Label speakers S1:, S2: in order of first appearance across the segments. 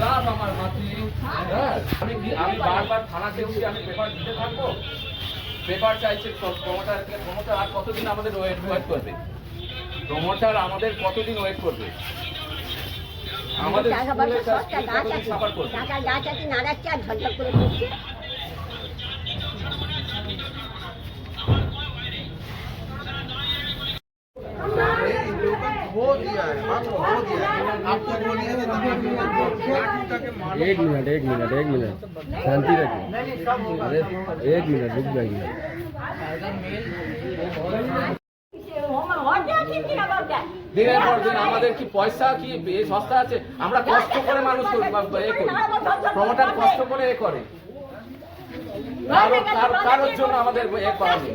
S1: Club আমার মাতৃ। আমি বারবার থানাতে উঠে আমি পেপার দিতে থাকবো। পেপার চাইছে প্রমোটার আর কতদিন আমাদের ওয়েট করবে? প্রমোটার আমাদের কতদিন ওয়েট করবে? আমাদের সাফার করবে।
S2: हो दिया है, हाँ तो हो दिया है। आपको बोलिए तो
S3: एक मिनट शांति रखिए। अरे एक मिनट रुक जाइए।
S1: দিনের পর দিন আমাদের কি পয়সা কি সস্তা আছে? আমরা কষ্ট করে মানুষ করি, প্রমোটার কষ্ট করে করে, কারোর জন্য আমাদের এ করা নেই।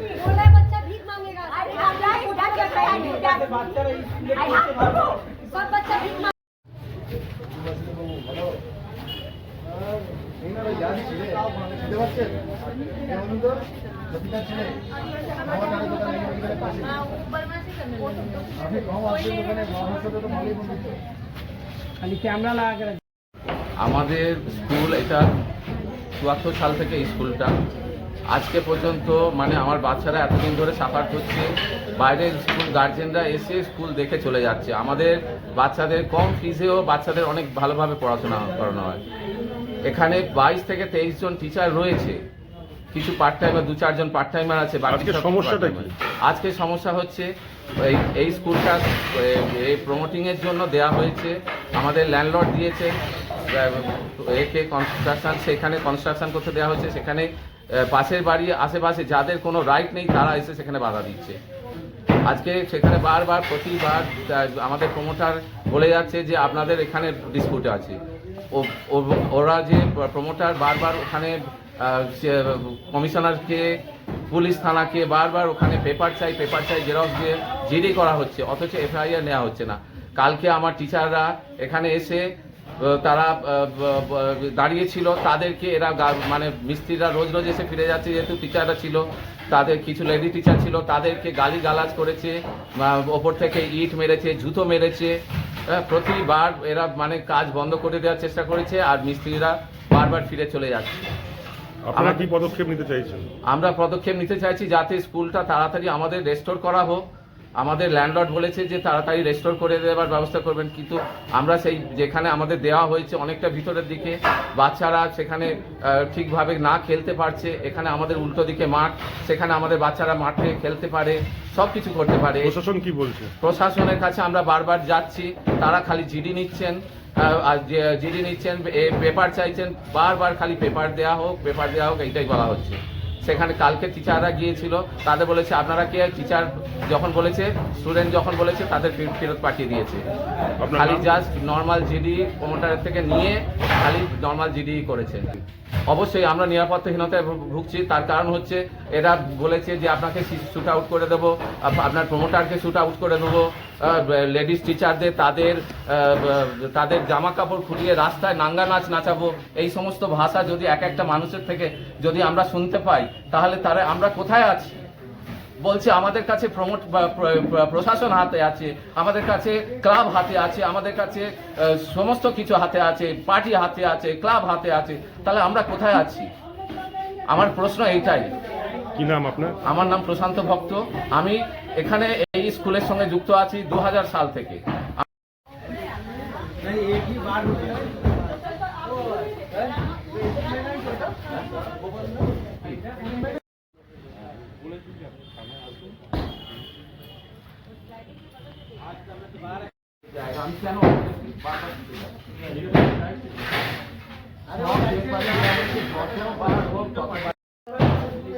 S1: আমাদের স্কুল এটা ৭৪ সাল থেকে এই স্কুলটা আজকে পর্যন্ত মানে আমার বাচ্চারা এতদিন ধরে সাফার করছে। বাইরের স্কুল গার্জেনরা এসে স্কুল দেখে চলে যাচ্ছে। আমাদের বাচ্চাদের কম ফিজেও বাচ্চাদের অনেক ভালোভাবে পড়াশোনা করানো হয়। এখানে 22 থেকে 23 জন টিচার রয়েছে, কিছু পার্ট টাইমার 2-4 জন পার্ট টাইমার আছে।
S3: সমস্যাটা কি?
S1: আজকে সমস্যা হচ্ছে এই স্কুলটা এই প্রমোটিংয়ের জন্য দেয়া হয়েছে। আমাদের ল্যান্ডলর্ড দিয়েছে একে কনস্ট্রাকশন, সেখানে কনস্ট্রাকশন করতে দেওয়া হয়েছে। সেখানে পাশের বাড়ি আশেপাশে যাদের কোনো রাইট নেই তারা এসে সেখানে বাধা দিচ্ছে। আজকে সেখানে বারবার প্রতিবার আমাদের প্রমোটার বলে যাচ্ছে যে আপনাদের এখানে ডিসপিউট আছে। ওরা যে প্রমোটার বারবার ওখানে কমিশনারকে, পুলিশ থানাকে বারবার ওখানে পেপার চাই জেরক্স দিয়ে জিডি করা হচ্ছে, অথচ এফআইআর নেওয়া হচ্ছে না। কালকে আমার টিচাররা এখানে এসে তারা দাঁড়িয়েছিল, তাদেরকে এরা মানে মিস্ত্রিরা রোজ এসে ফিরে যাচ্ছে, যেহেতু টিচাররা ছিল, তাদের কিছু লেডি টিচার ছিল, তাদেরকে গালিগালাজ করেছে, ওপর থেকে ইট মেরেছে, জুতো মেরেছে। প্রতিবার এরা মানে কাজ বন্ধ করে দেওয়ার চেষ্টা করেছে, আর মিস্ত্রিরা বারবার ফিরে চলে যাচ্ছে।
S3: আপনারা কি পদক্ষেপ নিতে চাইছেন?
S1: আমরা পদক্ষেপ নিতে চাইছি যাতে স্কুলটা তাড়াতাড়ি আমাদের রেস্টোর করা হোক। আমাদের ল্যান্ডলর্ড বলেছে যে তাড়াতাড়ি রেস্টোর করে দেওয়ার ব্যবস্থা করবেন, কিন্তু আমরা সেই যেখানে আমাদের দেওয়া হয়েছে অনেকটা ভিতরের দিকে, বাচ্চারা সেখানে ঠিকভাবে না খেলতে পারছে। এখানে আমাদের উল্টো দিকে মাঠ, সেখানে আমাদের বাচ্চারা মাঠে খেলতে পারে, সব কিছু করতে পারে।
S3: প্রশাসন কি বলছে?
S1: প্রশাসনের কাছে আমরা বারবার যাচ্ছি, তারা খালি জিডি নিচ্ছেন, পেপার চাইছেন, বারবার খালি পেপার দেওয়া হোক এইটাই বলা হচ্ছে। সেখানে কালকে টিচাররা গিয়েছিল, তাদের বলেছে আপনারা কে, টিচার যখন বলেছে, স্টুডেন্ট যখন বলেছে তাদের ফেরত পাঠিয়ে দিয়েছে। খালি জাস্ট নর্মাল জিডি প্রমোটারের থেকে নিয়ে খালি নর্মাল জিডি করেছে। অবশ্যই আমরা নিরাপত্তাহীনতায় ভুগছি। তার কারণ হচ্ছে এরা বলেছে যে আপনাকে শ্যুট আউট করে দেবো, আপনার প্রমোটারকে শ্যুট আউট করে দেবো, লেডিস টিচারদের তাদের জামা কাপড় খুলিয়ে রাস্তায় নাঙ্গা নাচ নাচাবো। এই সমস্ত ভাষা যদি একটা মানুষের থেকে যদি আমরা শুনতে পাই, তাহলে আমরা কোথায় আছি? বলছে আমাদের কাছে প্রশাসন হাতে আছে, আমাদের কাছে ক্লাব হাতে আছে, আমাদের কাছে সমস্ত কিছু হাতে আছে, পার্টি হাতে আছে, ক্লাব হাতে আছে, তাহলে আমরা কোথায় আছি? আমার প্রশ্ন এইটাই।
S3: কি নাম আপনার?
S1: আমার নাম প্রশান্ত ভক্ত। আমি এখানে এই স্কুলের সঙ্গে যুক্ত আছি 2000 সাল থেকে।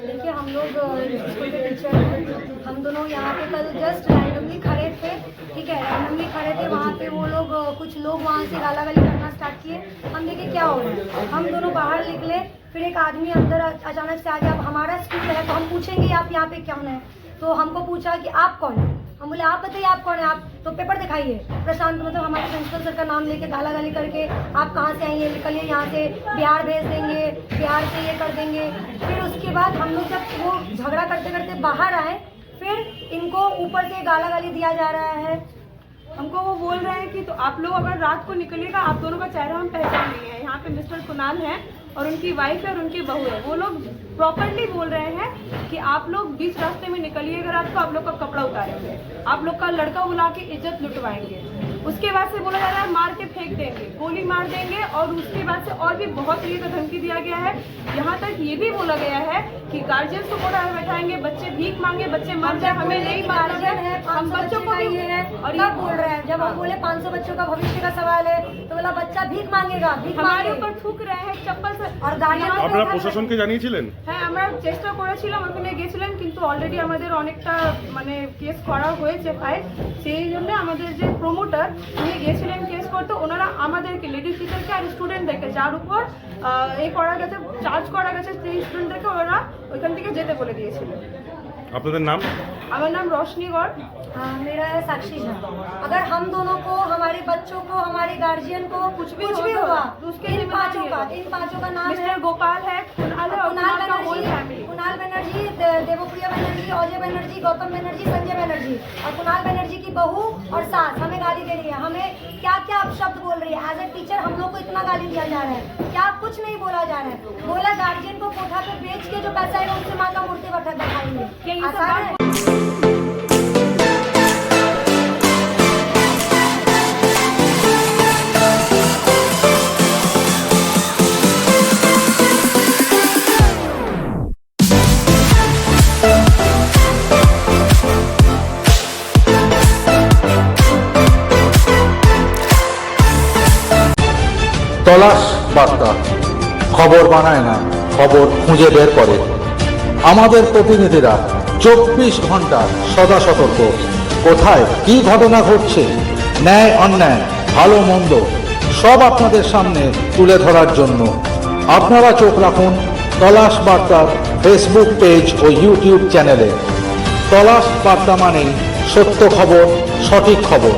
S4: देखिए, हम लोग स्कूल के टीचर हैं, हम दोनों यहाँ पे कल जस्ट रैंडमली खड़े थे, ठीक है, रैंडमली खड़े थे। वहाँ पे वो लोग कुछ लोग वहाँ से गालागाली करना स्टार्ट किए। हम देखे क्या हो रहा है, हम दोनों बाहर निकले, फिर एक आदमी अंदर अचानक से आ गया। अब हमारा स्कूल है तो हम पूछेंगे आप यहाँ पे क्यों है, तो हमको पूछा कि आप कौन है। हम बोले आप बताइए आप कौन है, आप तो पेपर दिखाइए। प्रशांत मतलब हमारे प्रिंसिपल सर का नाम लेके गालागाली करके आप कहाँ से आई हैं, निकलिए यहाँ से, बिहार भेज देंगे, बिहार से ये कर देंगे। फिर उसके बाद हम लोग जब वो झगड़ा करते करते बाहर आए, फिर इनको ऊपर से गालागाली दिया जा रहा है।
S5: हमको वो बोल रहे हैं कि तो आप लोग अगर रात को निकलिएगा, आप दोनों का चेहरा हम पहचान लेंगे। यहाँ पे मिस्टर कुणाल हैं और उनकी वाइफ है और उनकी बहू है, वो लोग प्रॉपरली बोल रहे हैं कि आप लोग बीच रास्ते में निकलिएगा रात को, आप लोग का कपड़ा उतारेंगे, आप लोग का लड़का बुला के इज्जत लुटवाएंगे। उसके बाद से बोला जा रहा है मार के फेंक देंगे, गोली मार देंगे, और उसके बाद से और भी बहुत तरीके का धमकी दिया गया है। यहाँ तक ये भी बोला गया है कि गार्जियंस को कोड़ा बैठाएंगे, बच्चे भीख मांगे, बच्चे मर जाए, हमें नहीं
S4: गार्जियन है,
S5: हम बच्चों को भी
S4: ये है
S5: और
S4: ये बोल रहे हैं। जब हम बोले 500 बच्चों का भविष्य का सवाल है तो बोला बच्चा भीख मांगेगा, भीख
S5: हमारे
S4: मांगे।
S5: ऊपर थूक रहे हैं चप्पल से।
S4: और গার্জিয়ান
S3: আপনারা প্রশাসনকে জানিয়েছিলেন?
S5: হ্যাঁ, আমরা চেষ্টা করেছিলাম, ওখানে গেছিলাম, কিন্তু অলরেডি আমাদের অনেকটা মানে কেস করা হয়েছে ফাইল। সেই জন্য আমাদের যে প্রমোটার উনি গেছিলেন কেস করতে, ওনারা আমাদেরকে লেডিস টিচারকে আর স্টুডেন্টদেরকে যার উপর এই করা গেছে, চার্জ করা গেছে, সেই স্টুডেন্টদেরকে ওরা ওইখান থেকে যেতে বলে দিয়েছিলেন।
S3: আপনাদের নাম?
S5: আমার নাম রশনি গড়।
S4: मेरा है साक्षी झा। अगर हम दोनों को, हमारे बच्चों को, हमारे गार्जियन को कुछ भी हुआ
S5: तो उसके
S4: इन
S5: जिम्मेदारी
S4: पांचों का नाम है
S5: मिस्टर गोपाल है, कुणाल है और कुणाल का होल फैमिली।
S4: कुणाल बनर्जी, देवप्रिया बनर्जी, अजय बनर्जी, गौतम बनर्जी, संजय बनर्जी और कुणाल बनर्जी की बहू और सास हमें गाली दे रही है। हमें क्या क्या अपशब्द बोल रही है। एज ए टीचर हम लोग को इतना गाली दिया जा रहा है, क्या कुछ नहीं बोला जा रहा है। बोला गार्जियन को कोठा पे बेच के जो पैसा है उनसे माँ का मूर्ति बैठाएंगे। आसान है?
S6: তলাশ বার্তা খবর বানায় না, খবর খুঁজে বের করে। আমাদের প্রতিনিধিরা 24 ঘন্টা সদা সতর্ক, কোথায় কি ঘটনা ঘটছে, ন্যায় অন্যায়, ভালো মন্দ সব আপনাদের সামনে তুলে ধরার জন্য আপনারা চোখ রাখুন তলাশ বার্তার ফেসবুক পেজ ও ইউটিউব চ্যানেলে। তলাশ বার্তা মানেই সত্য খবর, সঠিক খবর,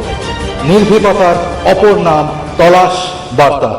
S6: নির্ভীকতার অপর নাম তলাশ বার্তা।